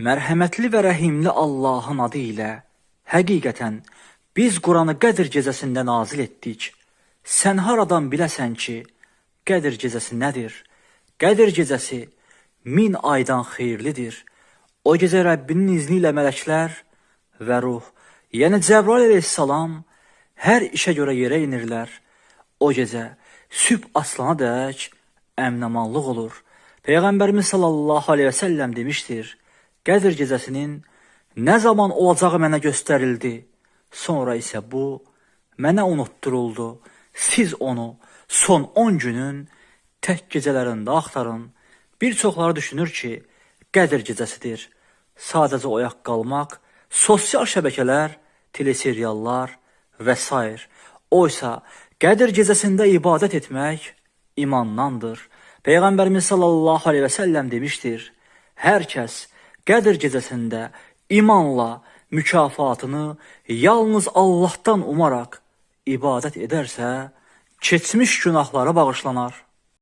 Mərhəmətli və rəhimli Allahın adı ilə, həqiqətən, biz Quranı Qədr gecəsində nazil etdik. Sən haradan biləsən ki, Qədr gecəsi nədir? Qədr gecəsi 1000 aydan xeyirlidir. O gecə Rəbbinin izni ilə mələklər və ruh, yəni Cəbrail əleyhissalam, hər işə görə yerə inirlər. O gecə sübh aslana dək əmnamanlıq olur. Peyğəmbərimiz sallallahu aleyhi və səlləm demişdir, Qədr gecəsinin nə zaman olacağı mənə göstərildi, sonra isə bu mənə unutturuldu. Siz onu son 10 günün tək gecələrində axtarın. Bir çoxları düşünür ki, Qədr gecəsidir. Sadəcə oyaq qalmaq, sosial şəbəkələr, teleseriallar və s. Oysa Qədr gecəsində ibadət etmək imandandır. Peyğəmbərimiz sallallahu aleyhi və səlləm demişdir, hər kəs Qədr gecəsində imanla mükafatını yalnız Allahdan umaraq ibadət edərsə, keçmiş günahları bağışlanar.